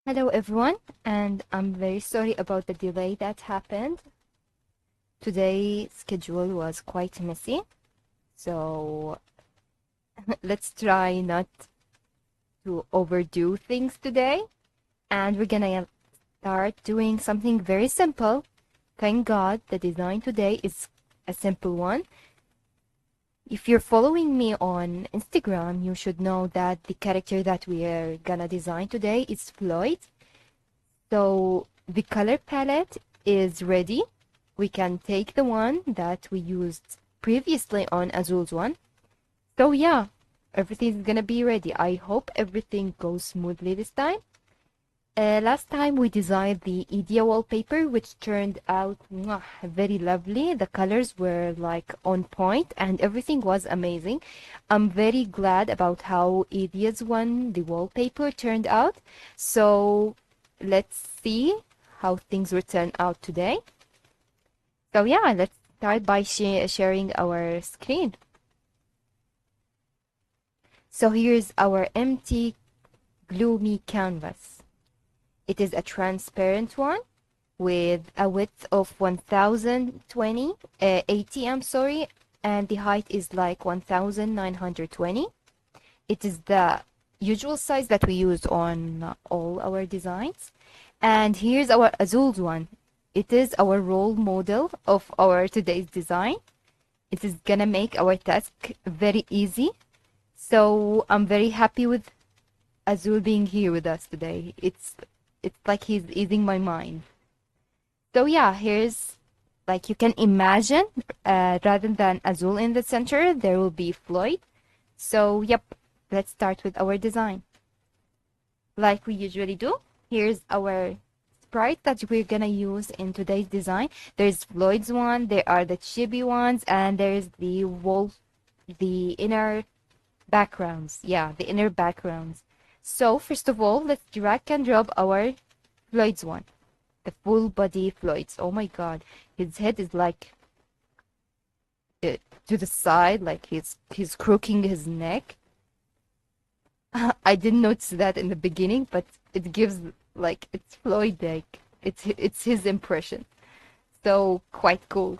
Hello everyone, and I'm very sorry about the delay that happened. Today's schedule was quite messy, so let's try not to overdo things today. And we're gonna start doing something very simple. Thank God the design today is a simple one. If you're following me on Instagram, you should know that the character that we are gonna design today is Floyd. So the color palette is ready. We can take the one that we used previously on Azul's one. So yeah, everything's gonna be ready. I hope everything goes smoothly this time. Last time we designed the Idea wallpaper, which turned out very lovely. The colors were like on point and everything was amazing. I'm very glad about how Idea's one, the wallpaper, turned out. So let's see how things will turn out today. So yeah, let's start by sharing our screen. So here's our empty, gloomy canvas. It is a transparent one with a width of 1080, I'm sorry, and the height is like 1920. It is the usual size that we use on all our designs. And here's our Azul's one. It is our role model of our today's design. It is gonna make our task very easy. So I'm very happy with Azul being here with us today. It's like he's easing my mind. So yeah, here's like you can imagine, rather than Azul in the center, there will be Floyd. So yep, let's start with our design. Like we usually do, here's our sprite that we're gonna use in today's design. There's Floyd's one, there are the chibi ones, and there's the inner backgrounds. Yeah, the inner backgrounds. So first of all, let's drag and drop our Floyd's one. The full body Floyd's. Oh my god. His head is like to the side, like he's crooking his neck. I didn't notice that in the beginning, but it gives like it's Floyd like it's his impression. So quite cool.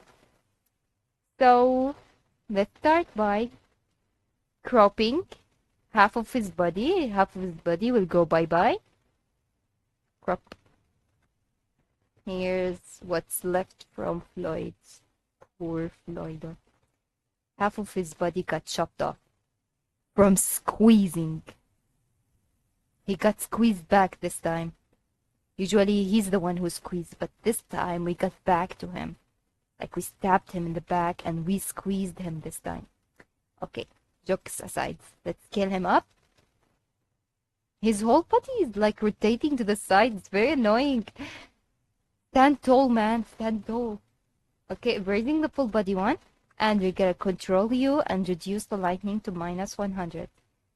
So let's start by cropping half of his body. Half of his body will go bye-bye. Crop. Here's what's left from Floyd's. Poor Floyd. Half of his body got chopped off from squeezing. He got squeezed back this time. Usually he's the one who squeezed, but this time we got back to him. Like we stabbed him in the back and we squeezed him this time. Okay, jokes aside, let's scale him up. His whole body is like rotating to the side. It's very annoying. Stand tall, man. Stand tall. Okay, raising the full body one. And we're gonna control U and reduce the lightning to -100.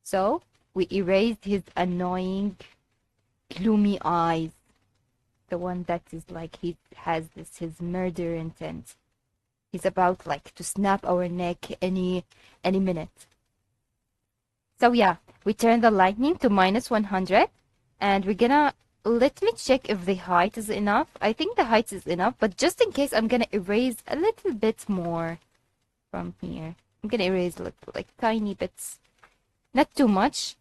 So, we erased his annoying, gloomy eyes. The one that is like he has his murder intent. He's about like to snap our neck any minute. So yeah, we turn the lightning to -100. And we're gonna let me check if the height is enough. I think the height is enough, but just in case, I'm gonna erase a little bit more from here. I'm gonna erase like tiny bits, not too much,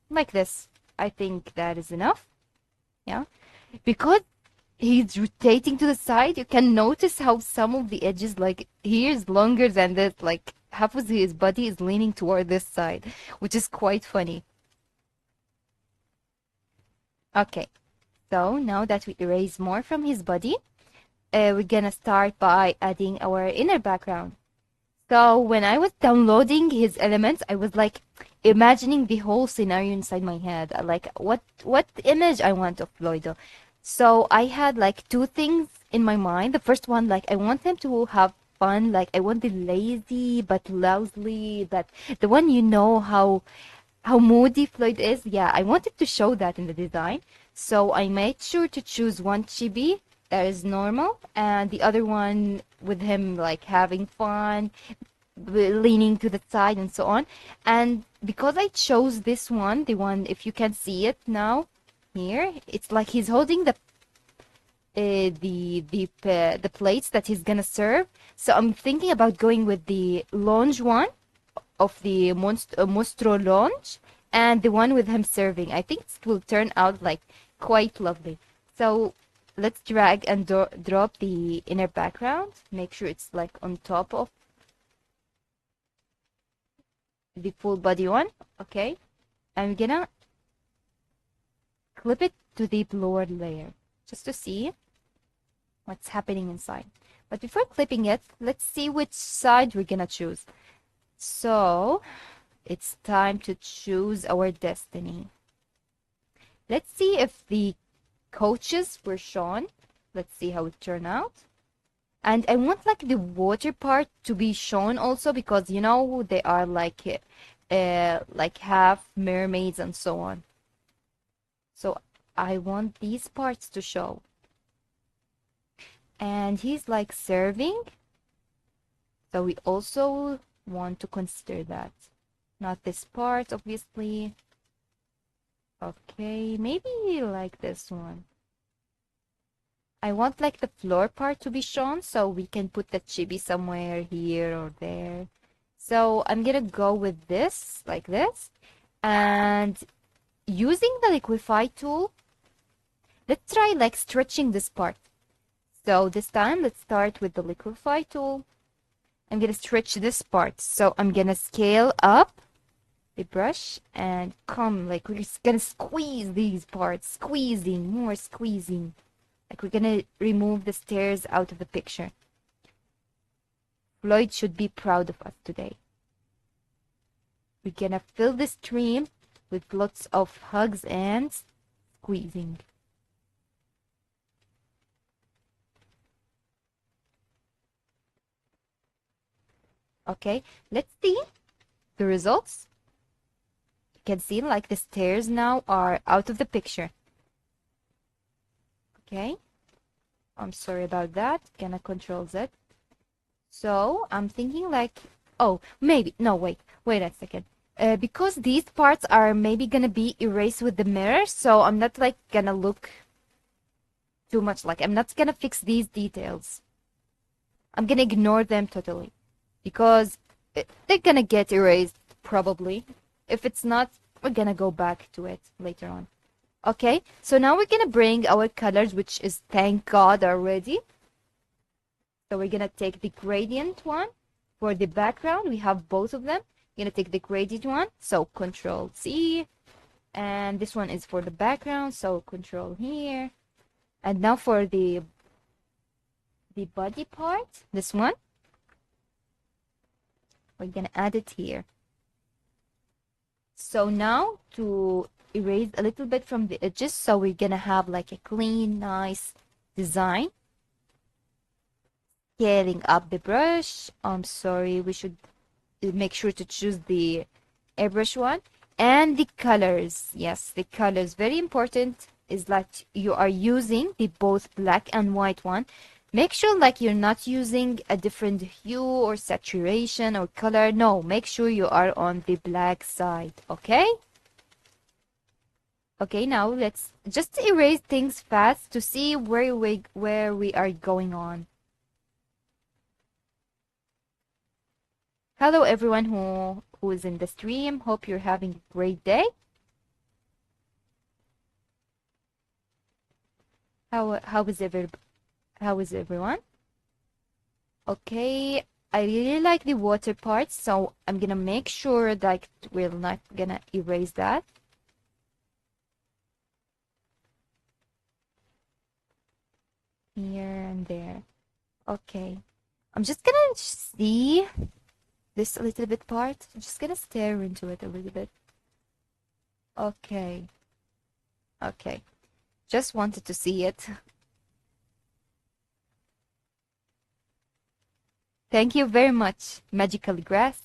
like this. I think that is enough. Yeah, because he's rotating to the side, you can notice how some of the edges, like here is longer than this, like half of his body is leaning toward this side, which is quite funny. Okay, so now that we erase more from his body, we're gonna start by adding our inner background. So when I was downloading his elements, I was like imagining the whole scenario inside my head, like what image I want of Floyd. So I had like two things in my mind. The first one, like I want him to have fun, like I want the lazy but loudly, that the one how moody Floyd is. Yeah, I wanted to show that in the design. So I made sure to choose one chibi that is normal and the other one with him like having fun, leaning to the side and so on. And because I chose this one, the one, if you can see it now, here. It's like he's holding the plates that he's gonna serve. So I'm thinking about going with the lounge one of the Mostro lounge and the one with him serving. I think it will turn out like quite lovely. So let's drag and drop the inner background. Make sure it's like on top of the full body one. Okay. I'm gonna clip it to the lower layer just to see what's happening inside. But before clipping it, let's see which side we're gonna choose. So it's time to choose our destiny. Let's see if the coaches were shown. Let's see how it turned out. And I want like the water part to be shown also, because you know they are like half mermaids and so on. So I want these parts to show. And he's like serving. So we also want to consider that. Not this part, obviously. Okay, maybe like this one. I want like the floor part to be shown, so we can put the chibi somewhere here or there. So I'm gonna go with this, like this. And using the liquify tool, let's try like stretching this part. So this time, let's start with the liquify tool. I'm gonna stretch this part. So I'm gonna scale up the brush and come, like we're just gonna squeeze these parts, squeezing, more squeezing. Like we're gonna remove the stairs out of the picture. Floyd should be proud of us today. We're gonna fill the stream with lots of hugs and squeezing. Okay, let's see the results. You can see like the stairs now are out of the picture. Okay, I'm sorry about that. Gonna control Z. So I'm thinking like, oh, maybe, no, wait a second. Because these parts are maybe gonna be erased with the mirror, so I'm not like gonna look too much, like I'm not gonna fix these details. I'm gonna ignore them totally, because they're gonna get erased probably. If it's not, we're gonna go back to it later on. Okay, so now we're gonna bring our colors, which is, thank God, already. So we're gonna take the gradient one for the background. We have both of them. We're gonna take the gradient one, so Control C, and this one is for the background, so Control here. And now for the body part, this one, we're gonna add it here. So now to erase a little bit from the edges, so we're gonna have like a clean, nice design. Scaling up the brush. I'm sorry, we should make sure to choose the airbrush one. And the colors, yes, the colors, very important, is that you are using the both black and white one. Make sure like you're not using a different hue or saturation or color. No, make sure you are on the black side, okay? Okay, now let's just erase things fast to see where we are going on. Hello everyone who is in the stream. Hope you're having a great day. How is everyone? Okay, I really like the water part, so I'm gonna make sure that we're not gonna erase that. Here and there. Okay, I'm just gonna see this a little bit part. I'm just gonna stare into it a little bit. Okay. Okay. Just wanted to see it. Thank you very much, Magical Grass.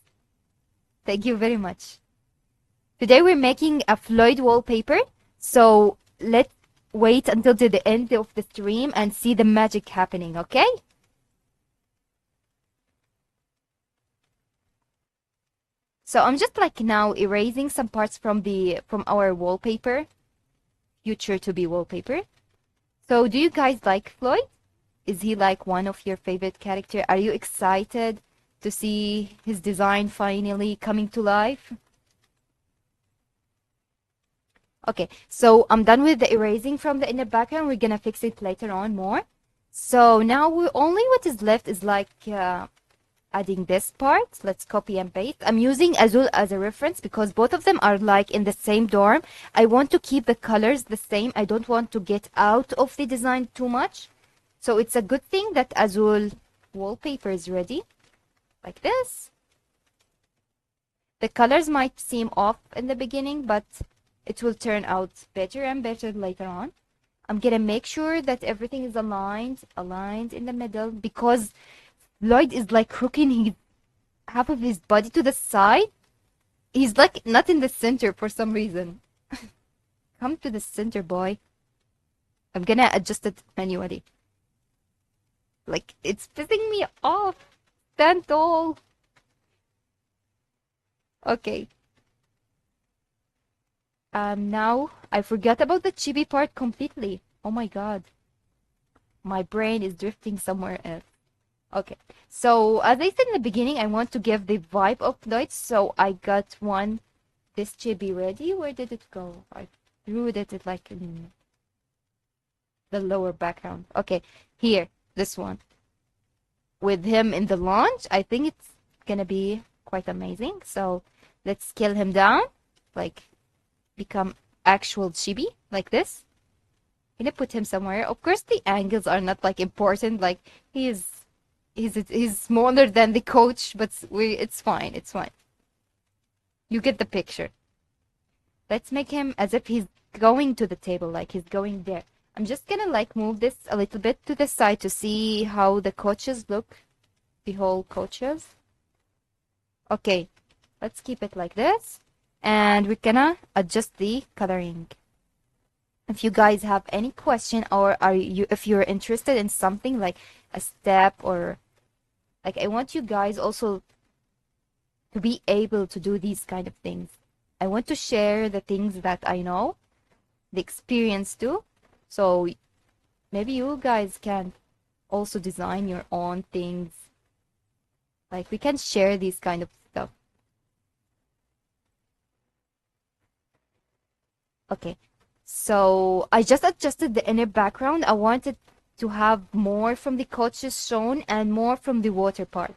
Thank you very much. Today we're making a Floyd wallpaper, so let's wait until to the end of the stream and see the magic happening, okay? So I'm just like now erasing some parts from our wallpaper. future to be wallpaper. So do you guys like Floyd? Is he like one of your favorite character? Are you excited to see his design finally coming to life? Okay, so I'm done with the erasing from the inner background. We're gonna fix it later on more. So now only what is left is like adding this part. Let's copy and paste. I'm using Azul as a reference because both of them are like in the same dorm. I want to keep the colors the same. I don't want to get out of the design too much. So it's a good thing that Azul wallpaper is ready. Like this. The colors might seem off in the beginning, but it will turn out better and better later on. I'm gonna make sure that everything is aligned in the middle because Lloyd is like hooking half of his body to the side. He's like not in the center for some reason. Come to the center, boy. I'm gonna adjust it manually. Like, it's pissing me off. Stand tall. Okay. Now I forgot about the chibi part completely. Oh my god. My brain is drifting somewhere else. Okay. So, as I said in the beginning, I want to give the vibe of Floyd, so I got this chibi ready. Where did it go? I threw it like in the lower background. Okay, here, this one. With him in the launch, I think it's gonna be quite amazing. So, let's scale him down, like become actual chibi like this. I'm gonna put him somewhere. Of course, the angles are not like important. Like he's smaller than the coach, but it's fine. It's fine. You get the picture. Let's make him as if he's going to the table, like he's going there. I'm just gonna like move this a little bit to the side to see how the coaches look. The whole coaches. Okay, let's keep it like this. And we're gonna adjust the coloring. If you guys have any question or if you're interested in something like a step or like I want you guys also to be able to do these kind of things. I want to share the things that I know, the experience too. So maybe you guys can also design your own things. Like we can share these kind of stuff. Okay, so I just adjusted the inner background. I wanted to have more from the coaches shown and more from the water part.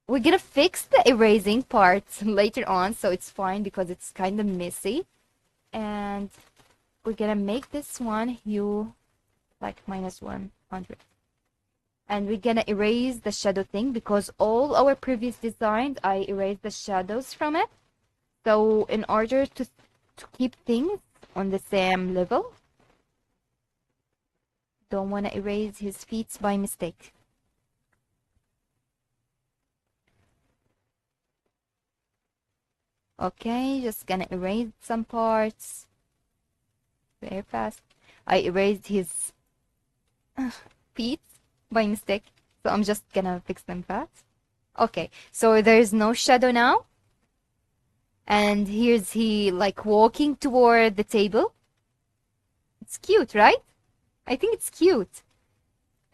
We're gonna fix the erasing part later on, so it's fine because it's kind of messy. And we're gonna make this one hue like -100. And we're gonna erase the shadow thing because all our previous designs, I erased the shadows from it. So in order to keep things on the same level, don't want to erase his feet by mistake. Okay, just gonna erase some parts very fast. I erased his feet by mistake, so I'm just gonna fix them fast. Okay, so there's no shadow now. And here's he like walking toward the table. It's cute, right? I think it's cute.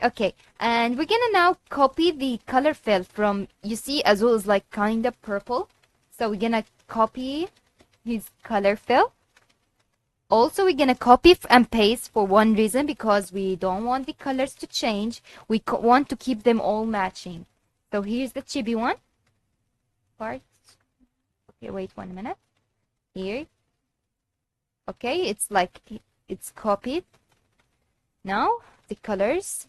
Okay, and we're gonna now copy the color fill from, you see Azul is like kind of purple. So we're gonna copy his color fill. Also, we're gonna copy and paste for one reason, because we don't want the colors to change. We want to keep them all matching. So here's the chibi one. Part. Okay, wait 1 minute. Here. Okay, it's like, it's copied. Now, the colors.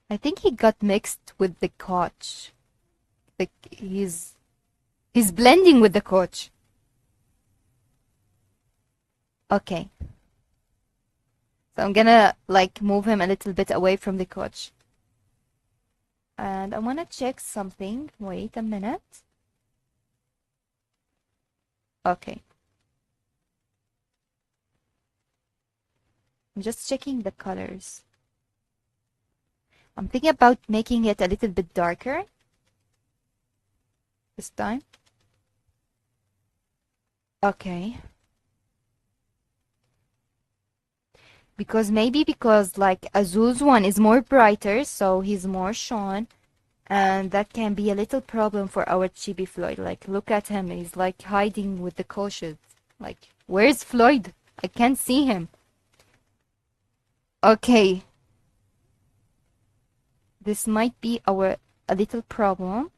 I think he got mixed with the coach. Like he's blending with the coach. Okay. So I'm gonna like move him a little bit away from the coach. And I wanna check something. Wait a minute. Okay. I'm just checking the colors. I'm thinking about making it a little bit darker. this time. Okay. Because like Azul's one is more brighter, so he's more shown. And that can be a little problem for our chibi Floyd. Like, look at him. He's like hiding with the cautious. Like, where's Floyd? I can't see him. Okay. This might be a little problem.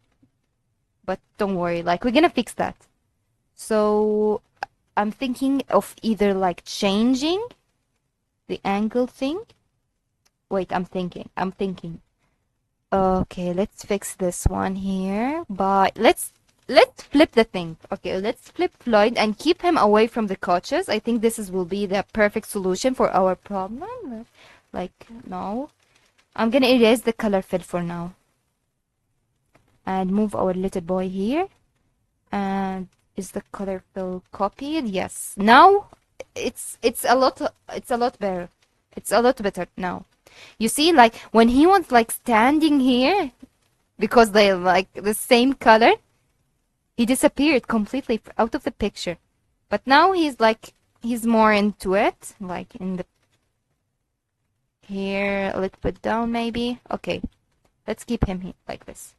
But don't worry. Like, we're gonna fix that. So, I'm thinking of either like changing the angle thing. Wait, I'm thinking. Okay, let's fix this one here. But let's flip the thing. Okay, let's flip Floyd and keep him away from the couches. I think will be the perfect solution for our problem. Like, no. I'm gonna erase the color fill for now. And move our little boy here. And is the color fill copied? Yes. Now it's a lot better. It's a lot better now. You see, like, when he was, like, standing here, because they're, like, the same color, he disappeared completely out of the picture. But now he's, like, he's more into it, like, in the... Here, a little bit down, maybe. Okay, let's keep him here, like this.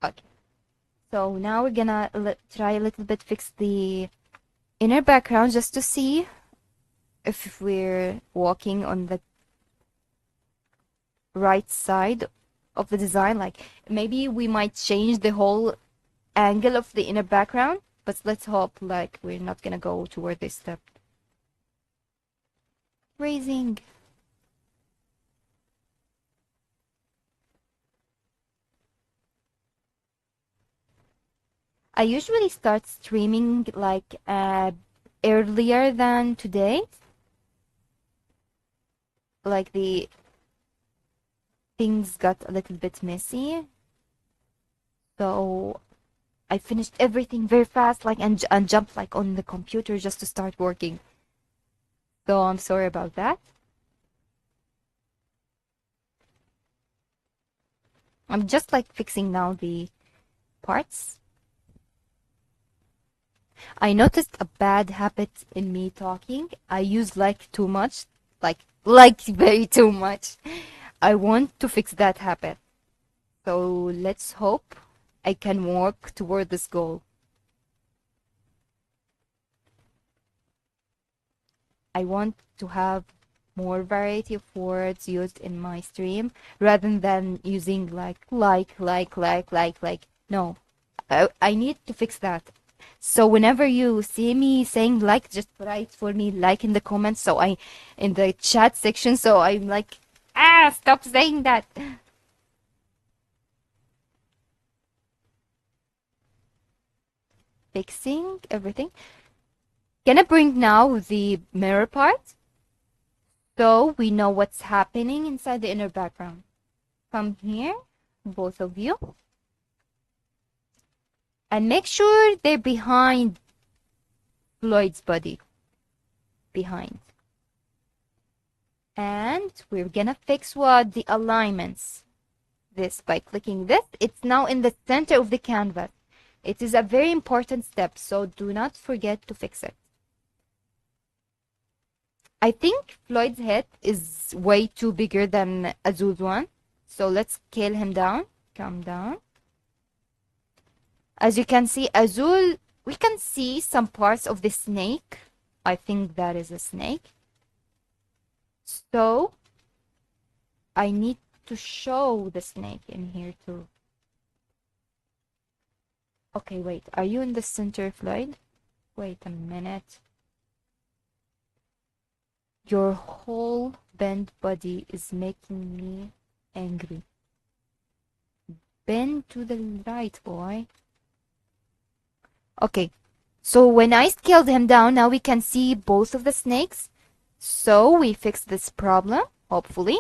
Okay. So now we're gonna try a little bit fix the inner background just to see if we're walking on the right side of the design. Like, maybe we might change the whole angle of the inner background, but let's hope like we're not gonna go toward this step. Raising. I usually start streaming like earlier than today. Like, the things got a little bit messy, so I finished everything very fast, like, and jumped like on the computer just to start working. So I'm sorry about that. I'm just like fixing now the parts. I noticed a bad habit in me talking. I use like too much, like very too much. I want to fix that habit. So let's hope I can work toward this goal. I want to have more variety of words used in my stream rather than using like. No, I need to fix that. So whenever you see me saying like, just write for me like in the comments, so in the chat section, so I'm like, stop saying that. Fixing everything. Gonna bring now the mirror part, so we know what's happening inside the inner background. Come here, both of you. And make sure they're behind Floyd's body. Behind. And we're gonna fix what? The alignments. This by clicking this. It's now in the center of the canvas. It is a very important step, so do not forget to fix it. I think Floyd's head is way too bigger than Azul's one. So let's scale him down. Come down. As you can see, Azul, we can see some parts of the snake. I think that is a snake. So I need to show the snake in here too. Okay, wait. Are you in the center, Floyd? Wait a minute. Your whole bent body is making me angry. Bend to the right, boy. Okay, so when I scaled him down, now we can see both of the snakes. So we fixed this problem, hopefully.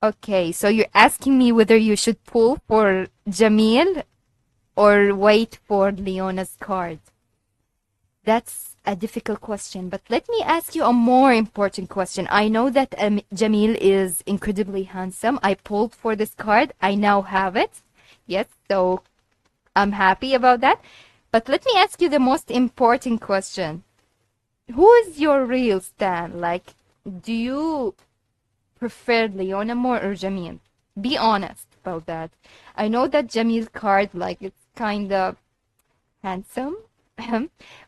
Okay, so you're asking me whether you should pull for Jamil or wait for Leona's card. That's a difficult question, but let me ask you a more important question. I know that Jamil is incredibly handsome. I pulled for this card. I now have it. Yes, so I'm happy about that. But let me ask you the most important question. Who is your real stan? Like, do you prefer Leona more or Jamil? Be honest about that. I know that Jamil's card, like, it's kind of handsome,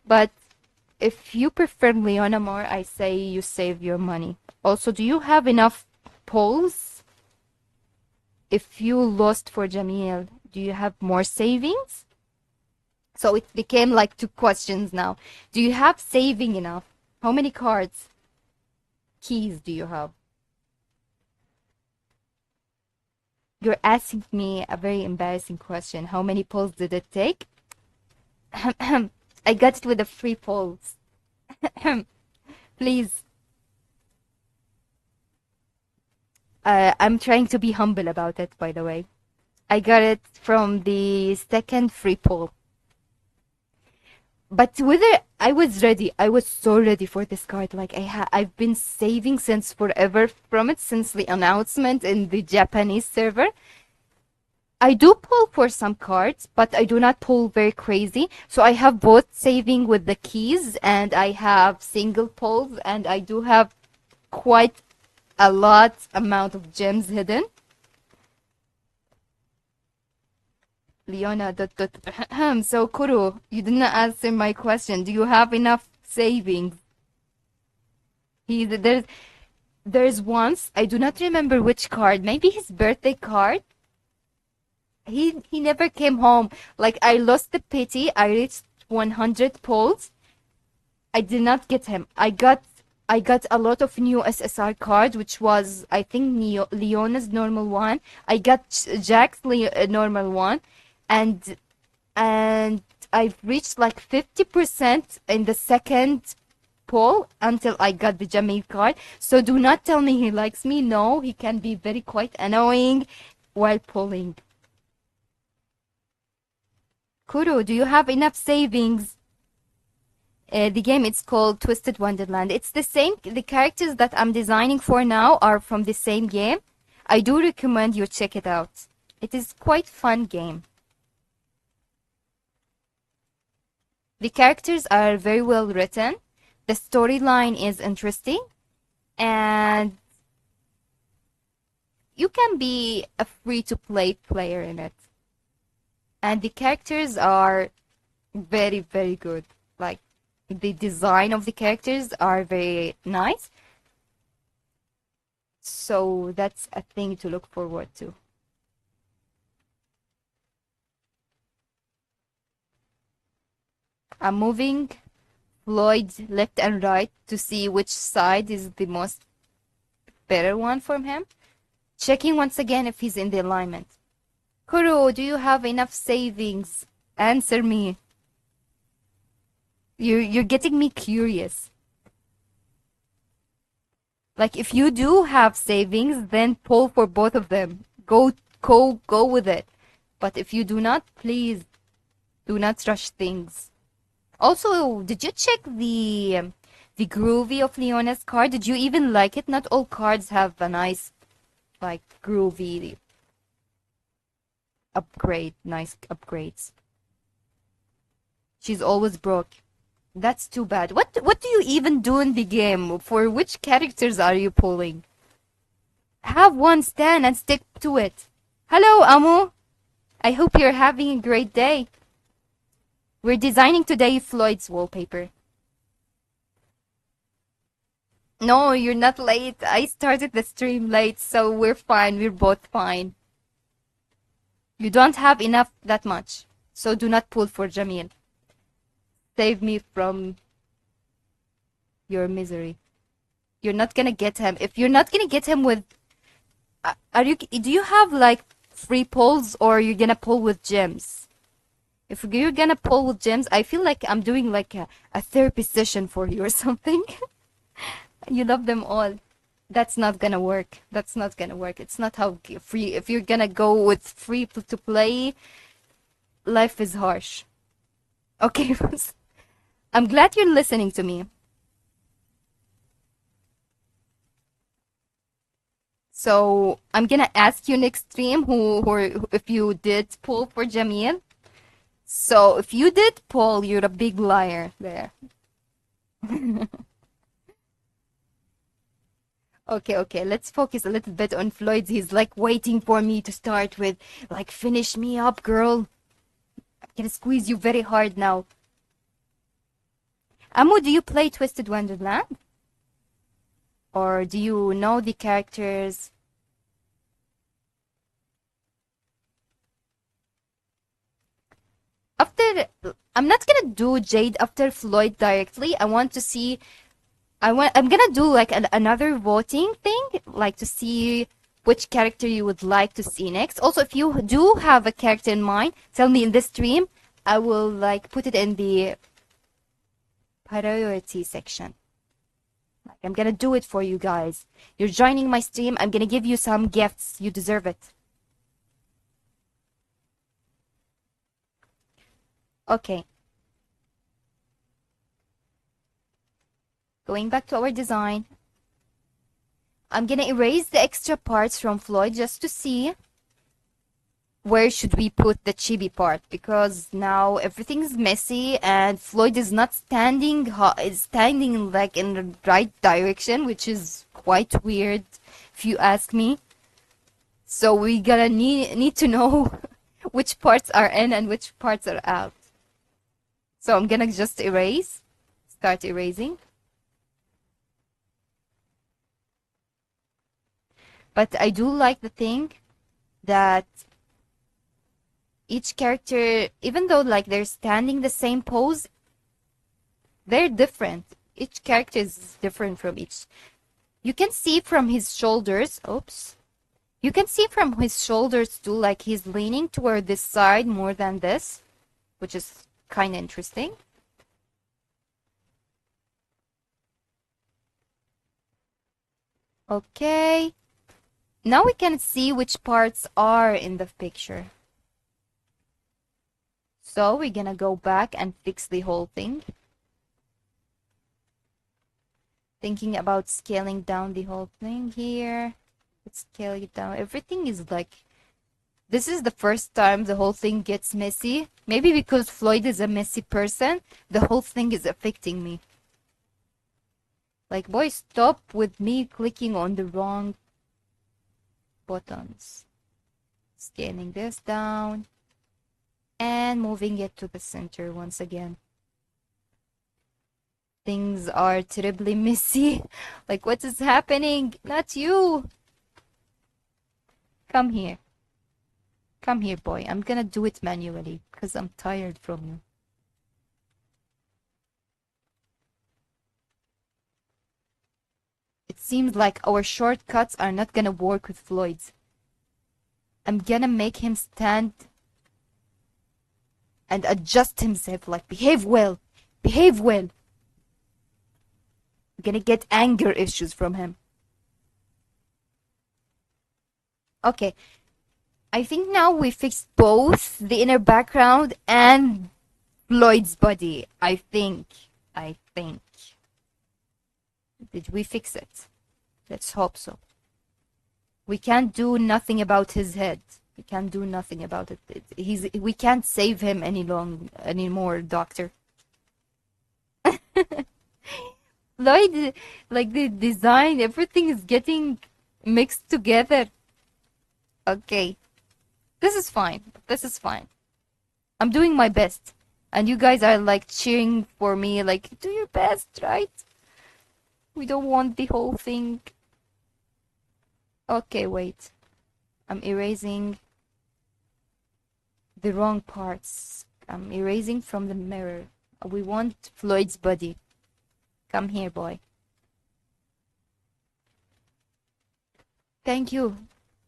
but if you prefer Leona more, I say you save your money. Also, do you have enough polls? If you lost for Jamil, do you have more savings? So it became like two questions now. Do you have saving enough? How many cards? Keys do you have? You're asking me a very embarrassing question. How many polls did it take? I got it with the free polls. Please. I'm trying to be humble about it, by the way. I got it from the second free poll. But whether I was ready, I was so ready for this card. Like I've been saving since forever from it, since the announcement in the Japanese server. I do pull for some cards, but I do not pull very crazy. So I have both saving with the keys and I have single pulls and I do have quite a lot amount of gems hidden. Leona, so Kuro, you didn't answer my question. Do you have enough savings? There's once, I do not remember which card, maybe his birthday card. He never came home. Like I lost the pity. I reached 100 polls. I did not get him. I got a lot of new SSR cards, which was I think Leona's normal one. I got Jack's normal one, and I've reached like 50% in the second poll until I got the Jamil card. So do not tell me he likes me. No, he can be very quite annoying while pulling. Kuro, do you have enough savings? The game, it's called Twisted Wonderland. It's the same. The characters that I'm designing for now are from the same game. I do recommend you check it out. It is quite fun game. The characters are very well written. The storyline is interesting. And you can be a free-to-play player in it. And the characters are very, very good. Like, the design of the characters are very nice. So that's a thing to look forward to. I'm moving Floyd left and right to see which side is the most better one from him. Checking once again if he's in the alignment. Kuro, do you have enough savings? Answer me. You're getting me curious. Like if you do have savings, then pull for both of them. Go with it. But if you do not, please do not rush things. Also, did you check the groovy of Leona's card? Did you even like it? Not all cards have a nice like groovy upgrade, nice upgrades. She's always broke. That's too bad. What do you even do in the game? For which characters are you pulling? Have one stand and stick to it. Hello, Amu. I hope you're having a great day. We're designing today Floyd's wallpaper. No, you're not late. I started the stream late, so we're fine. We're both fine. You don't have enough that much, so do not pull for Jamil. Save me from your misery. You're not gonna get him. If you're not gonna get him with, do you have like free pulls or you're gonna pull with gems? If you're gonna pull with gems, I feel like I'm doing like a therapy session for you or something. You love them all. That's not gonna work. That's not gonna work. It's not how free. If you're gonna go with free to play, life is harsh. Okay, I'm glad you're listening to me. So I'm gonna ask you next stream who if you did pull for Jamil. So if you did pull, you're a big liar there. Okay, okay, let's focus a little bit on Floyd. He's like waiting for me to start with, like, finish me up, girl. I'm gonna squeeze you very hard now. Amu, do you play Twisted Wonderland? Or do you know the characters? After, I'm not gonna do Jade after Floyd directly. I want to see, I'm gonna do like another voting thing, like to see which character you would like to see next. Also, if you do have a character in mind, tell me in this stream. I will like put it in the priority section. Like, I'm gonna do it for you guys. You're joining my stream. I'm gonna give you some gifts. You deserve it. Okay. Going back to our design. I'm gonna erase the extra parts from Floyd just to see where should we put the chibi part, because now everything is messy and Floyd is not standing is standing like in the right direction, which is quite weird if you ask me. So we gotta need to know which parts are in and which parts are out. So I'm gonna just erase, start erasing. But I do like the thing that each character, even though like they're standing the same pose, they're different. Each character is different from each. You can see from his shoulders, oops. You can see from his shoulders too, like he's leaning toward this side more than this, which is kind of interesting. Okay. Now we can see which parts are in the picture. So we're gonna go back and fix the whole thing. Thinking about scaling down the whole thing here. Let's scale it down. Everything is like, this is the first time the whole thing gets messy. Maybe because Floyd is a messy person, the whole thing is affecting me. Like, boy, stop with me clicking on the wrong buttons. Scaling this down and moving it to the center once again. Things are terribly messy. Like, what is happening? Not you. Come here. Come here, boy. I'm gonna do it manually because I'm tired from you. It seems like our shortcuts are not gonna work with Floyd's. I'm gonna make him stand and adjust himself, like, behave well. Behave well. I'm gonna get anger issues from him. Okay. I think now we fixed both the inner background and Floyd's body. I think. Did we fix it? Let's hope so. We can't do nothing about his head. We can't do nothing about it. We can't save him anymore, doctor. Lloyd, like the design, everything is getting mixed together. Okay. This is fine. This is fine. I'm doing my best. And you guys are like cheering for me, like, do your best, right? We don't want the whole thing. Okay, wait. I'm erasing the wrong parts. I'm erasing from the mirror. We want Floyd's body. Come here, boy. Thank you.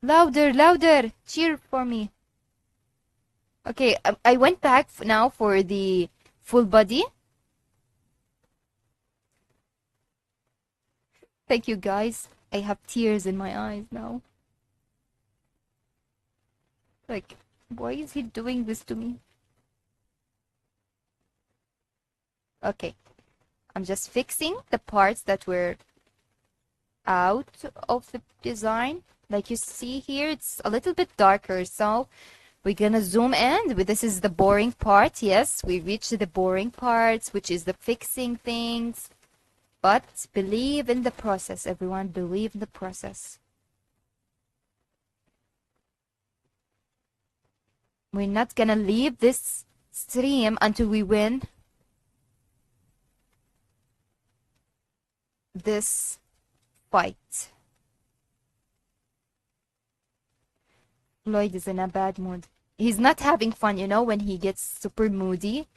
Louder, louder. Cheer for me. Okay, I went back now for the full body. Thank you, guys. I have tears in my eyes now. Like, why is he doing this to me? Okay, I'm just fixing the parts that were out of the design. Like you see here, it's a little bit darker, so we're gonna zoom in. This is the boring part. Yes, we reached the boring parts, which is the fixing things. But believe in the process, everyone. Believe in the process. We're not gonna leave this stream until we win this fight. Floyd is in a bad mood. He's not having fun, you know, when he gets super moody.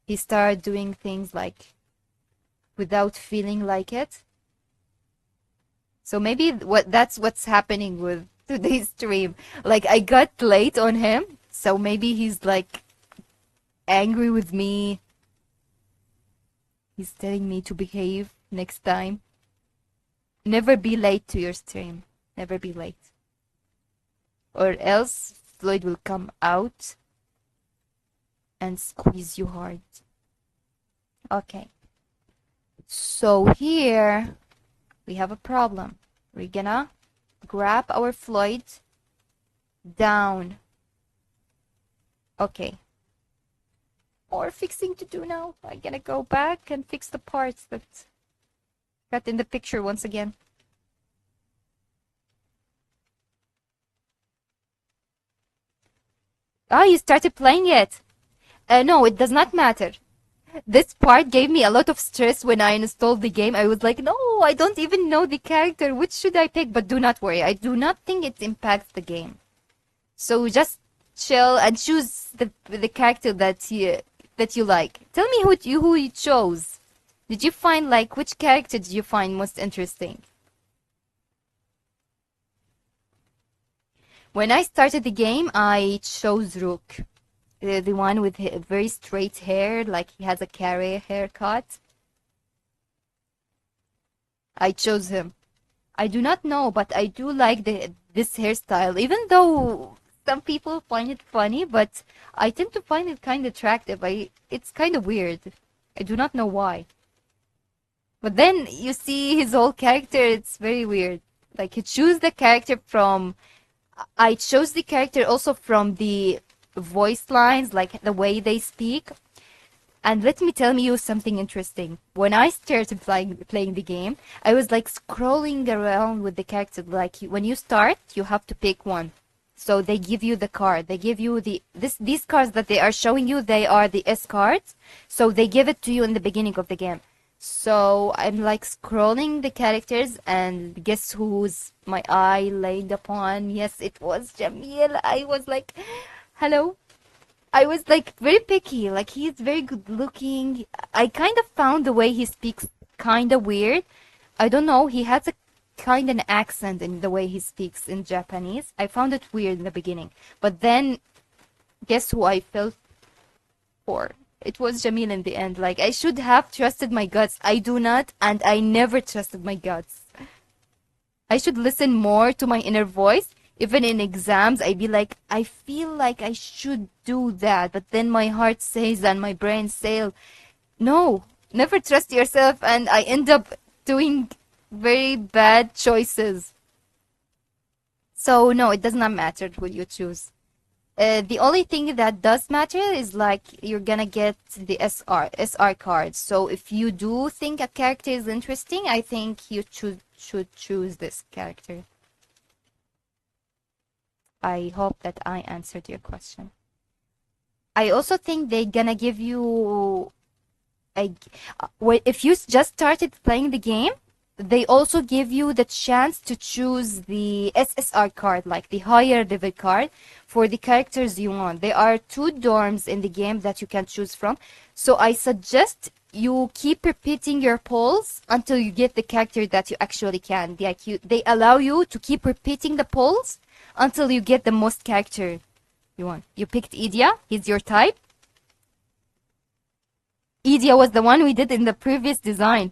He starts doing things like without feeling like it. So maybe that's what's happening with today's stream. Like I got late on him, so maybe he's like angry with me. He's telling me to behave next time. Never be late to your stream. Never be late. Or else Floyd will come out and squeeze you hard. Okay. So here we have a problem. We're gonna grab our Floyd down. Okay. More fixing to do now. I'm gonna go back and fix the parts that got in the picture once again. Ah, you started playing it. No, it does not matter. This part gave me a lot of stress when I installed the game. I was like, no, I don't even know the character. Which should I pick? But do not worry. I do not think it impacts the game. So just chill and choose the character that you like. Tell me who you chose. Did you find like which character did you find most interesting? When I started the game, I chose Rook. The one with very straight hair, like he has a carrot haircut. I chose him. I do not know, but I do like this hairstyle, even though some people find it funny, but I tend to find it kind of attractive. It's kind of weird. I do not know why. But then you see his whole character, it's very weird. Like you choose the character from I chose the character also from the voice lines, like the way they speak. And let me tell you something interesting. When I started playing the game, I was like scrolling around with the character. Like when you start, you have to pick one. So they give you the card. They give you these cards that they are showing you. They are the S cards. So they give it to you in the beginning of the game. So I'm like scrolling the characters, and guess who's my eye laid upon? Yes, it was Jamil. I was like, hello. I was like very picky. Like he's very good looking. I kind of found the way he speaks kind of weird. I don't know. He has a kind of an accent in the way he speaks in Japanese. I found it weird in the beginning. But then, guess who I felt for? It was Jamil in the end. Like I should have trusted my guts. I do not, and I never trusted my guts. I should listen more to my inner voice. Even in exams, I'd be like, I feel like I should do that, but then my heart says and my brain says, no, never trust yourself, and I end up doing very bad choices. So no, it does not matter who you choose. The only thing that does matter is like you're gonna get the SR card. So if you do think a character is interesting, I think you should choose this character. I hope that I answered your question. I also think they're gonna give you if you just started playing the game, they also give you the chance to choose the SSR card, like the higher level card, for the characters you want. There are 2 dorms in the game that you can choose from. So I suggest you keep repeating your polls until you get the character that you actually can. They allow you to keep repeating the polls until you get the most character you want. You picked Idia. He's your type. Idia was the one we did in the previous design.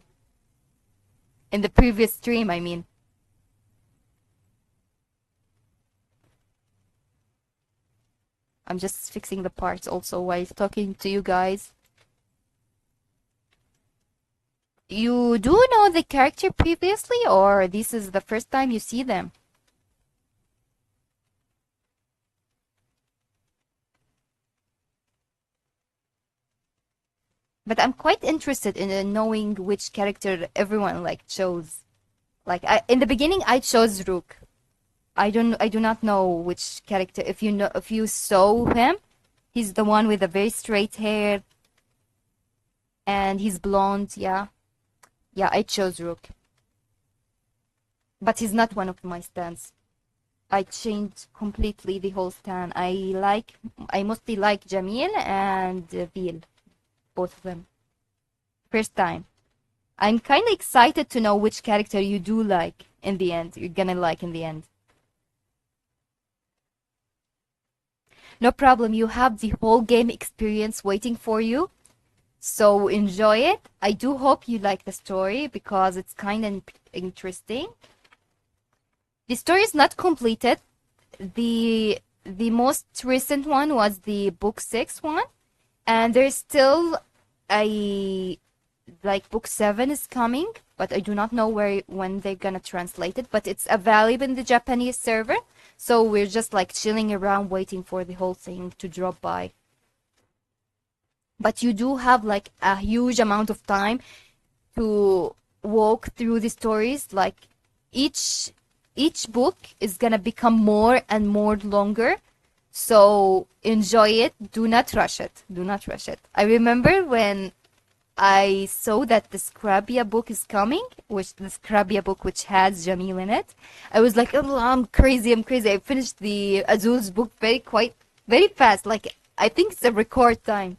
In the previous stream, I mean. I'm just fixing the parts also while talking to you guys. You do know the character previously, or this is the first time you see them? But I'm quite interested in knowing which character everyone like chose. Like in the beginning, I chose Rook. I do not know which character. If you know, if you saw him, he's the one with the very straight hair and he's blonde. Yeah, yeah, I chose Rook, but he's not one of my stands. I changed completely the whole stand. I mostly like Jamil and Veil, both of them. First time. I'm kind of excited to know which character you do like in the end. You're gonna like in the end. No problem. You have the whole game experience waiting for you. So enjoy it. I do hope you like the story because it's kind of interesting. The story is not completed. The most recent one was the book 6 one, and there's still a like book 7 is coming, but I do not know when they're gonna translate it, but it's available in the Japanese server, so we're just like chilling around waiting for the whole thing to drop by. But you do have like a huge amount of time to walk through the stories. Like each each book is gonna become more and more longer, so enjoy it. Do not rush it. Do not rush it. I remember when I saw that the Scrabia book is coming, which the Scrabia book which has Jamil in it. I was like, oh, I'm crazy, I'm crazy. I finished the Azul's book very fast. Like I think it's a record time.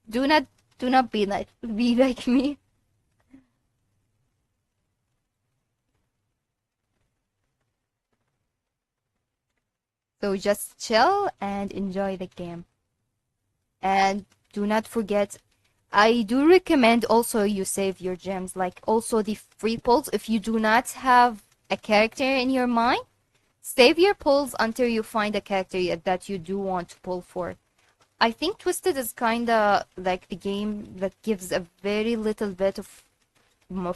Do not do not be like me. So just chill and enjoy the game. And do not forget, I do recommend also you save your gems, like also the free pulls. If you do not have a character in your mind, save your pulls until you find a character that you do want to pull for. I think Twisted is kinda like the game that gives a very little bit of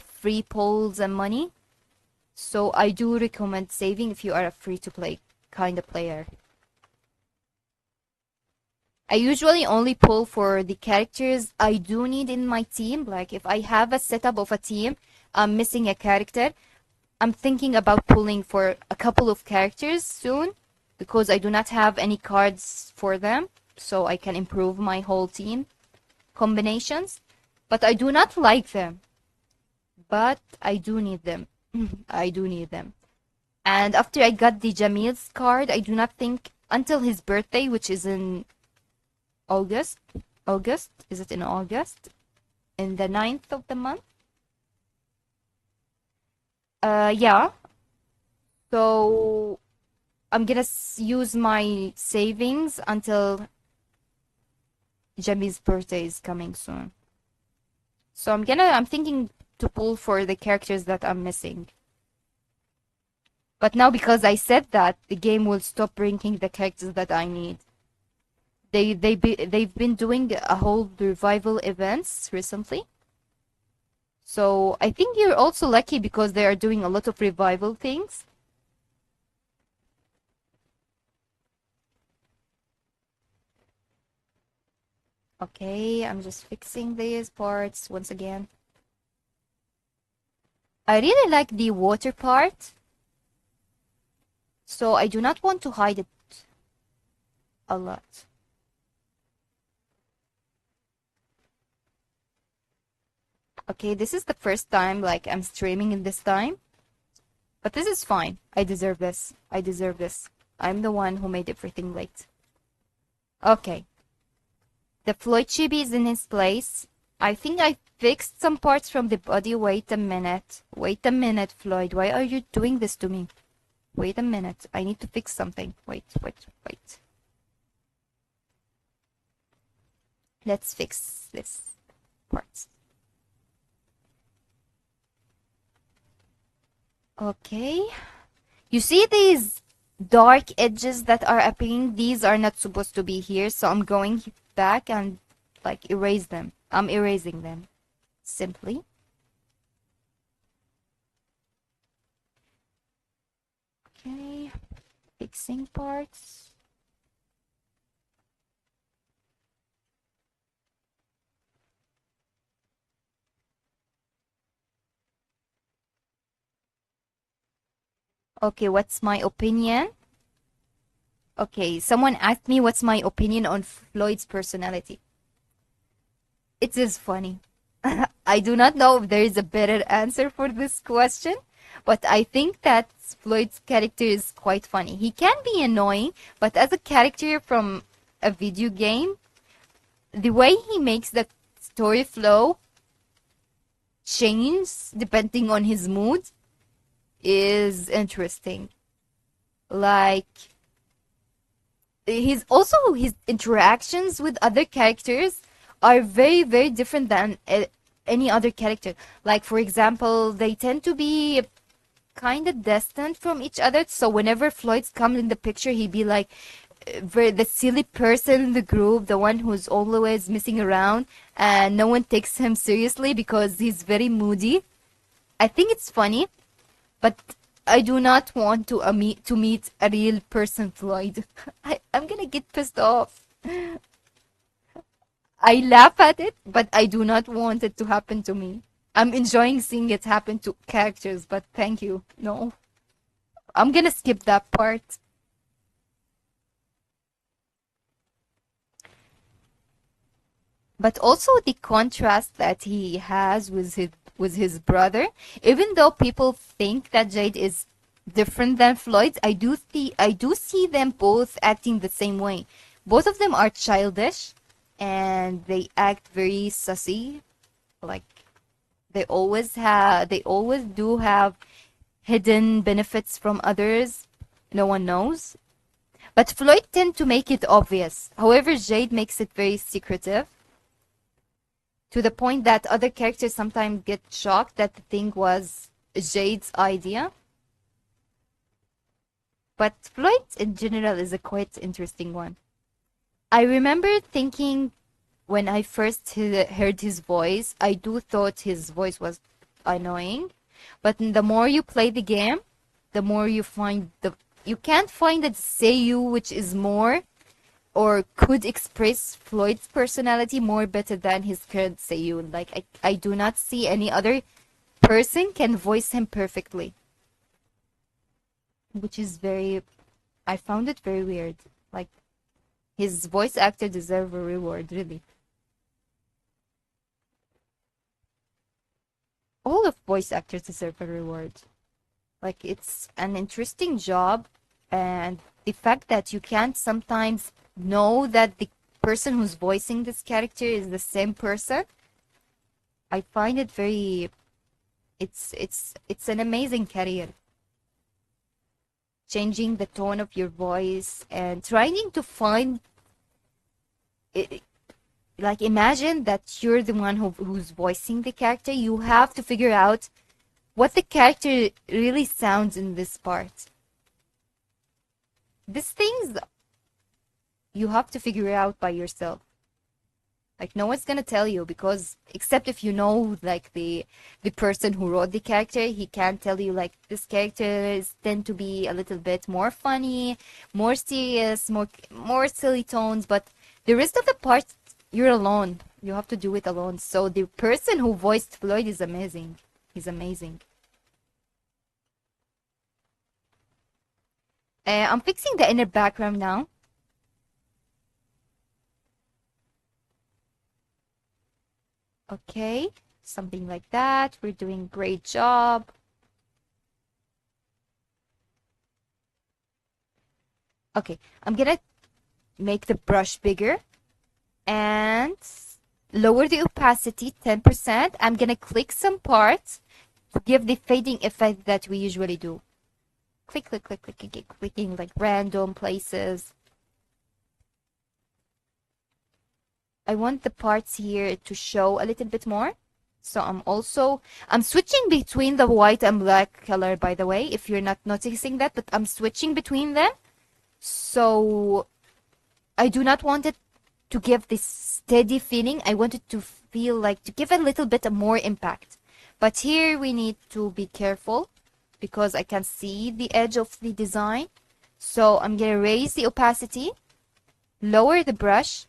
free pulls and money. So I do recommend saving if you are a free to play kind of player. I usually only pull for the characters I do need in my team. Like if I have a setup of a team, I'm missing a character. I'm thinking about pulling for a couple of characters soon because I do not have any cards for them, so I can improve my whole team combinations. But I do not like them. But I do need them. I do need them. And after I got the Jamil's card, I do not think until his birthday, which is in August. August? Is it in August? In the 9th of the month? Yeah. So I'm gonna use my savings until Jamie's birthday is coming soon. So I'm thinking to pull for the characters that I'm missing. But now because I said that, the game will stop bringing the characters that I need. They've been doing a whole revival events recently. So I think you're also lucky because they are doing a lot of revival things. Okay, I'm just fixing these parts once again. I really like the water part, so I do not want to hide it a lot. Okay, this is the first time like I'm streaming in this time, but this is fine. I deserve this. I deserve this. I'm the one who made everything late. Okay. The Floyd chibi is in his place. I think I fixed some parts from the body. Wait a minute. Wait a minute, Floyd. Why are you doing this to me? Wait a minute. I need to fix something. Wait. Let's fix this parts. Okay. You see these dark edges that are appearing? These are not supposed to be here, so I'm going back and like erase them. I'm erasing them simply. Okay, fixing parts. Okay, what's my opinion? Okay, someone asked me what's my opinion on Floyd's personality. It is funny. I do not know if there is a better answer for this question, but I think that Floyd's character is quite funny. He can be annoying, but as a character from a video game, the way he makes the story flow change depending on his mood is interesting. Like, his interactions with other characters are very, very different than any other character. Like, for example, they tend to be kind of distant from each other. So whenever Floyd's come in the picture, he'd be like the silly person in the group, the one who's always messing around, and no one takes him seriously because he's very moody. I think it's funny, but I do not want to meet a real person, Floyd. I'm gonna get pissed off. I laugh at it, but I do not want it to happen to me. I'm enjoying seeing it happen to characters, but thank you. No. I'm gonna skip that part. But also the contrast that he has with his brother. Even though people think that Jade is different than Floyd, I do see them both acting the same way. Both of them are childish and they act very sussy. Like they always do have hidden benefits from others no one knows. But Floyd tend to make it obvious. However, Jade makes it very secretive, to the point that other characters sometimes get shocked that the thing was Jade's idea. But Floyd in general is a quite interesting one. I remember thinking when I first heard his voice, I do thought his voice was annoying. But the more you play the game, the more you can't find a Seiyu which is more or could express Floyd's personality more better than his current Seiyu. Like I do not see any other person can voice him perfectly, which is very. I found it very weird. Like his voice actor deserve a reward, really. All of voice actors deserve a reward. Like it's an interesting job, and the fact that you can't sometimes know that the person who's voicing this character is the same person, I find it very. It's an amazing career. Changing the tone of your voice and trying to find it, like imagine that you're the one who's voicing the character. You have to figure out what the character really sounds in this part. These things you have to figure out by yourself. Like no one's gonna tell you, because except if you know like the person who wrote the character, he can't tell you like this character is tend to be a little bit more funny, more serious, more silly tones, but the rest of the parts you're alone. You have to do it alone. So the person who voiced Floyd is amazing. He's amazing. I'm fixing the inner background now. Okay, something like that. We're doing great job. Okay, I'm gonna make the brush bigger and lower the opacity 10%. I'm gonna click some parts to give the fading effect that we usually do. Click, click, click, click, click, clicking like random places. I want the parts here to show a little bit more. So I'm switching between the white and black color, by the way, if you're not noticing that, but I'm switching between them. So I do not want it to give this steady feeling. I want it to feel like to give a little bit more impact. But here we need to be careful because I can see the edge of the design. So I'm gonna raise the opacity, lower the brush,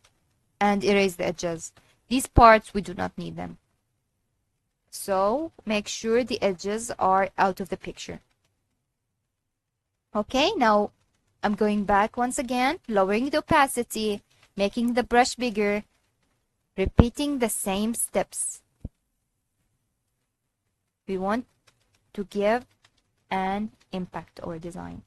and erase the edges. These parts, we do not need them. So make sure the edges are out of the picture. Okay, now I'm going back once again, lowering the opacity, making the brush bigger, repeating the same steps. We want to give an impact or design.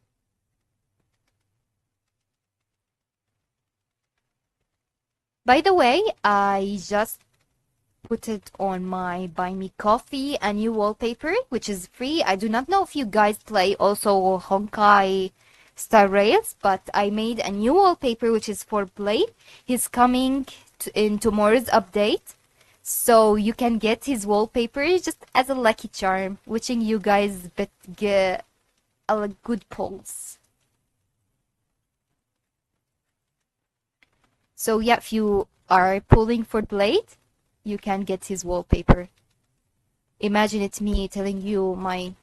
By the way, I just put it on my Buy Me Coffee, a new wallpaper, which is free. I do not know if you guys play also Honkai Star Rails, but I made a new wallpaper which is for Blade. He's coming in tomorrow's update, so you can get his wallpaper just as a lucky charm. Wishing you guys get a good pulse. So yeah, if you are pulling for Blade, you can get his wallpaper. Imagine it's me telling you my...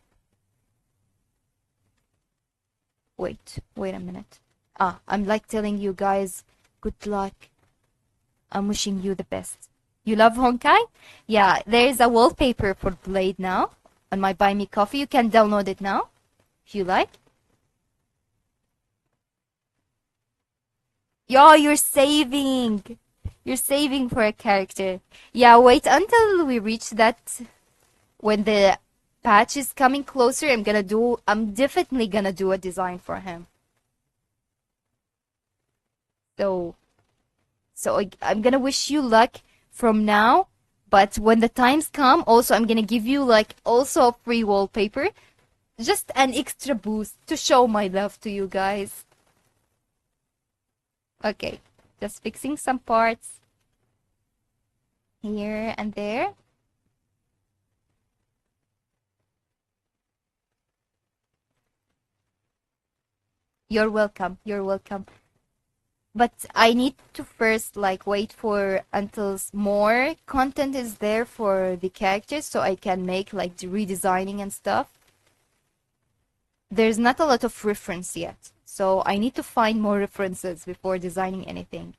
Wait a minute. I'm like telling you guys, good luck. I'm wishing you the best. You love Honkai? Yeah, there's a wallpaper for Blade now on my Buy Me Coffee. You can download it now if you like. Yo, you're saving. You're saving for a character. Yeah, wait until we reach that. When the patch is coming closer, I'm definitely gonna do a design for him. So I'm gonna wish you luck from now, but when the times come, also I'm gonna give you like also a free wallpaper, just an extra boost to show my love to you guys. Okay, just fixing some parts here and there. You're welcome. You're welcome. But I need to first like wait for until more content is there for the characters so I can make like the redesigning and stuff. There's not a lot of reference yet, so I need to find more references before designing anything.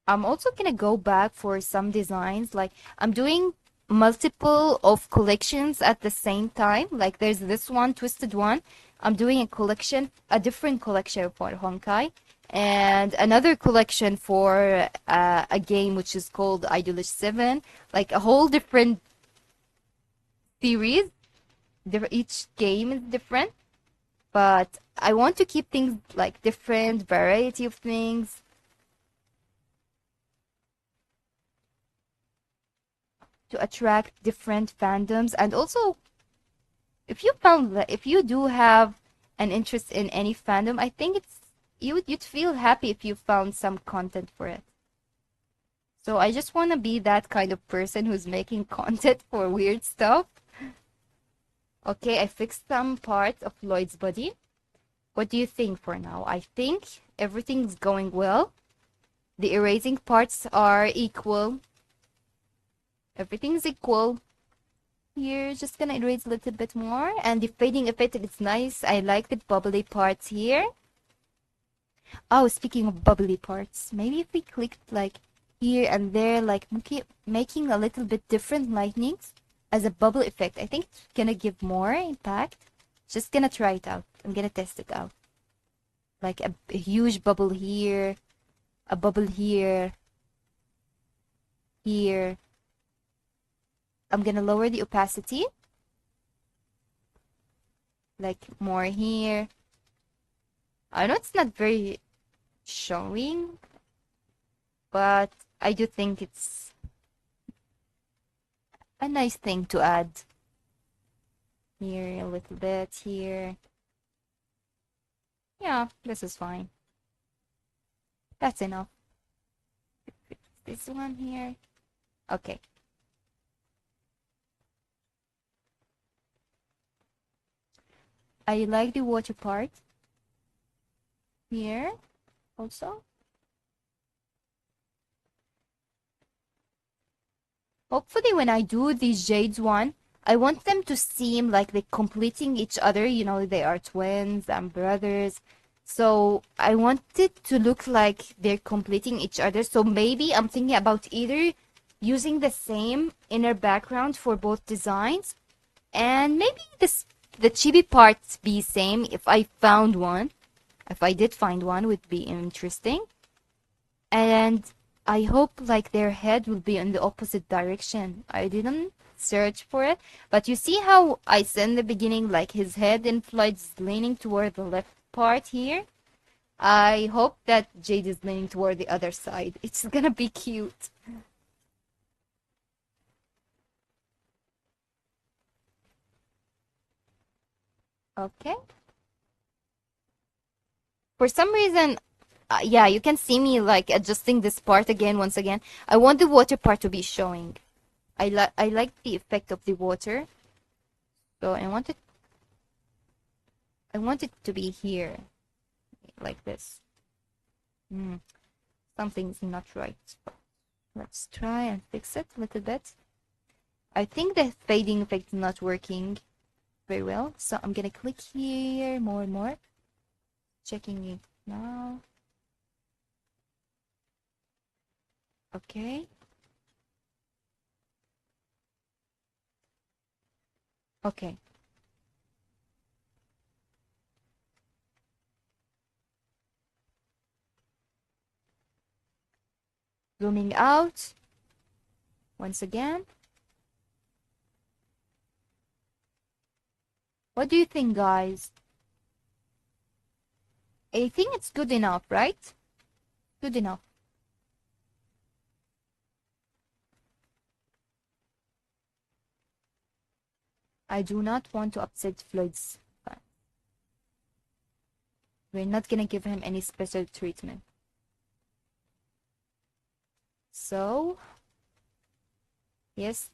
I'm also gonna go back for some designs, like I'm doing multiple of collections at the same time. Like there's this one, Twisted One. I'm doing a different collection for Honkai, and another collection for a game which is called Idolish 7. Like a whole different series. Each game is different, but I want to keep things like different, variety of things. To attract different fandoms, and also if you do have an interest in any fandom, I think you'd feel happy if you found some content for it. So I just want to be that kind of person who's making content for weird stuff. Okay, I fixed some parts of Floyd's body. What do you think for now? I think everything's going well. The erasing parts are equal. Everything's equal. Here, just gonna erase a little bit more. And the fading effect, it's nice. I like the bubbly parts here. Oh, speaking of bubbly parts, maybe if we clicked like here and there, like making a little bit different lightnings as a bubble effect, I think it's gonna give more impact. Just gonna try it out. I'm gonna test it out. Like a huge bubble here, a bubble here, here. I'm gonna lower the opacity. Like more here. I know it's not very showing, but I do think it's a nice thing to add. Here a little bit, here. Yeah, this is fine. That's enough. This one here. Okay. I like the water part here also. Hopefully when I do these jades one, I want them to seem like they're completing each other. You know, they are twins and brothers. So I want it to look like they're completing each other. So maybe I'm thinking about either using the same inner background for both designs, and maybe the chibi parts be same if I found one. If I did find one, would be interesting. And I hope like their head will be in the opposite direction. I didn't search for it, but you see how I said in the beginning, like his head in Floyd is leaning toward the left part here. I hope that Jade is leaning toward the other side. It's gonna be cute. Okay. For some reason, yeah, you can see me like adjusting this part again, once again. I want the water part to be showing. I like the effect of the water. So I want it to be here, like this. Something's not right. Let's try and fix it a little bit. I think the fading effect is not working very well. So I'm gonna click here more and more. Checking it now. Okay. Okay. Zooming out once again. What do you think, guys? I think it's good enough, right? Good enough. I do not want to upset Floyd's fan. We're not gonna give him any special treatment. So, yes,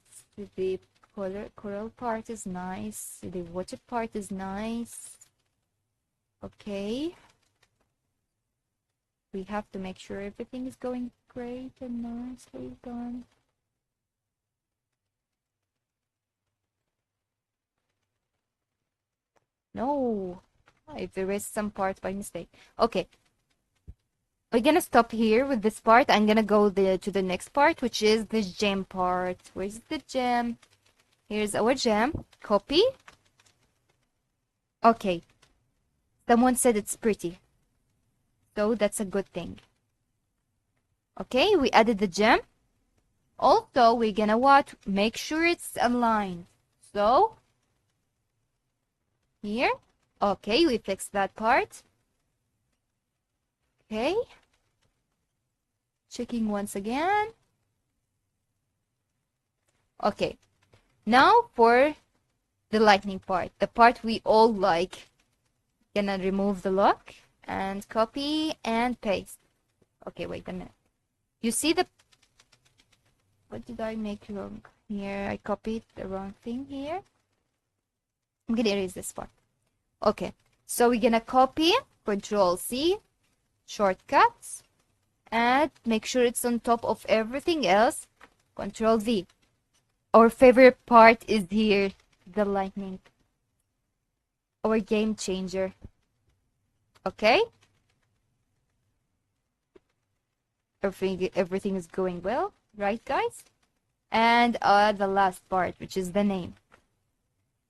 the coral part is nice. The water part is nice. Okay. We have to make sure everything is going great and nicely done. No, I've erased some parts by mistake. Okay. We're gonna stop here with this part. I'm gonna go to the next part, which is the gem part. Where's the gem? Here's our gem. Copy. Okay. Someone said it's pretty. So that's a good thing. Okay, we added the gem. Also, we're gonna what? Make sure it's aligned. So, here. Okay, we fixed that part. Okay. Checking once again. Okay. Now for the lightning part. The part we all like. Gonna remove the lock and copy and paste. Okay, wait a minute. You see the... What did I make wrong? Here, I copied the wrong thing here. I'm gonna erase this part. Okay, so we're gonna copy, Control C, shortcuts, and make sure it's on top of everything else. Control V. Our favorite part is here, the lightning. Our game changer. Okay? Everything is going well, right, guys? And the last part, which is the name.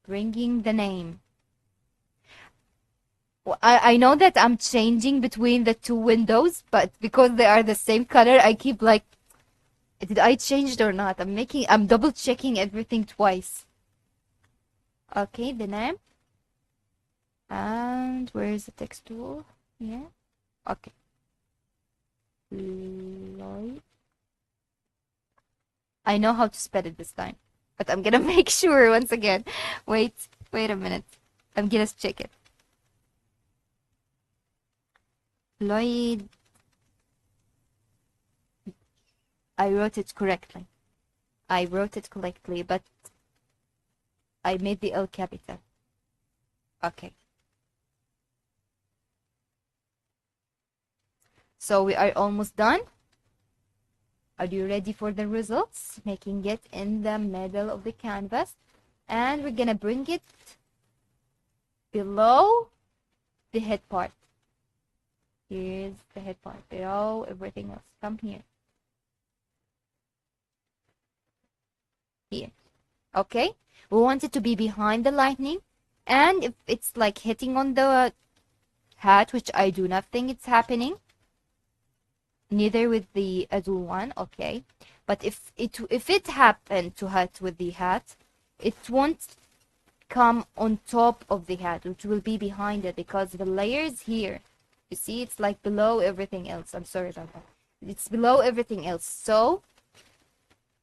Bringing the name. I know that I'm changing between the two windows, but because they are the same color, I keep like, did I change it or not? I'm double checking everything twice. Okay, the name. And where is the text tool? Yeah. Okay. Floyd. I know how to spell it this time, but I'm gonna make sure once again. Wait a minute. I'm gonna check it. Floyd. I wrote it correctly. But I made the L capital. Okay. So we are almost done. Are you ready for the results? Making it in the middle of the canvas. And we're gonna bring it below the head part. Here's the head part, below everything else. Come here. Here. Okay? We want it to be behind the lightning. And if it's like hitting on the hat, which I do not think it's happening, neither with the other one, okay? But if it happened to hit with the hat, it won't come on top of the hat, which will be behind it, because the layers here, you see, it's like below everything else. I'm sorry about that. It's below everything else, so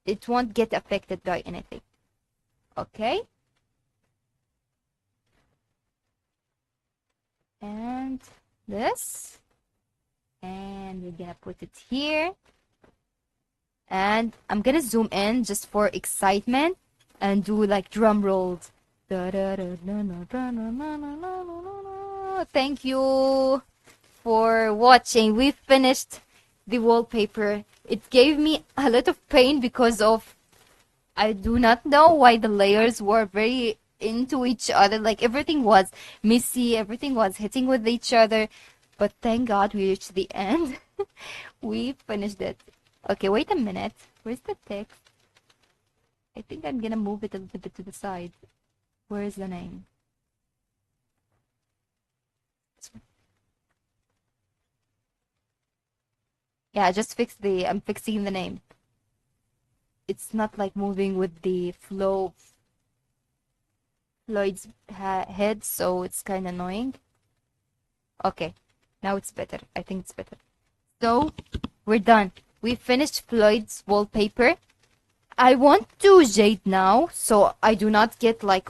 it won't get affected by anything. Okay? And this. And we're gonna put it here. And I'm gonna zoom in just for excitement and do like drum rolls. Thank you for watching. We finished the wallpaper. It gave me a lot of pain because of, I do not know why the layers were very into each other. Like everything was messy, everything was hitting with each other. But thank God we reached the end. We finished it. Okay, wait a minute. Where's the text? I think I'm gonna move it a little bit to the side. Where is the name? Yeah, I'm fixing the name. It's not like moving with the Floyd's head, so it's kind of annoying. Okay, now it's better. I think it's better. So, we're done. We finished Floyd's wallpaper. I want to jade now, so I do not get like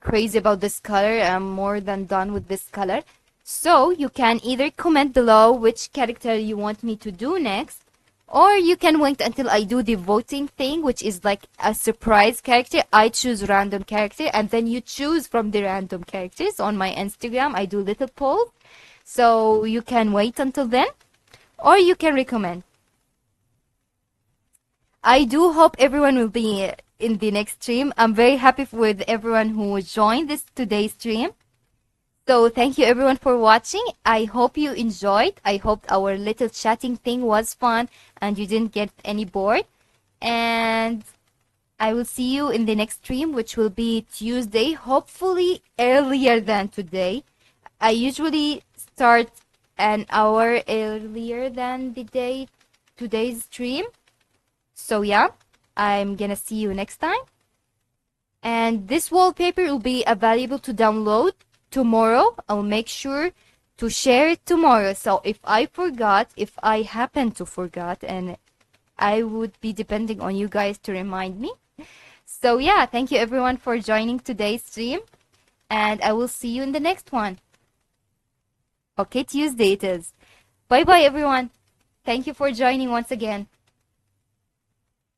crazy about this color. I'm more than done with this color. So, you can either comment below which character you want me to do next, or you can wait until I do the voting thing, which is like a surprise character. I choose random character, and then you choose from the random characters. On my Instagram, I do little polls. So you can wait until then, or you can recommend. I do hope everyone will be in the next stream. I'm very happy with everyone who joined today's stream. So thank you everyone for watching. I hope you enjoyed. I hope our little chatting thing was fun and you didn't get any bored. And I will see you in the next stream, which will be Tuesday, hopefully earlier than today. I usually start an hour earlier than today's stream. So yeah, I'm gonna see you next time. And this wallpaper will be available to download tomorrow. I'll make sure to share it tomorrow. So if I happen to forget, and I would be depending on you guys to remind me. So yeah, thank you everyone for joining today's stream, and I will see you in the next one. Okay, Tuesday it is. Bye bye everyone. Thank you for joining once again.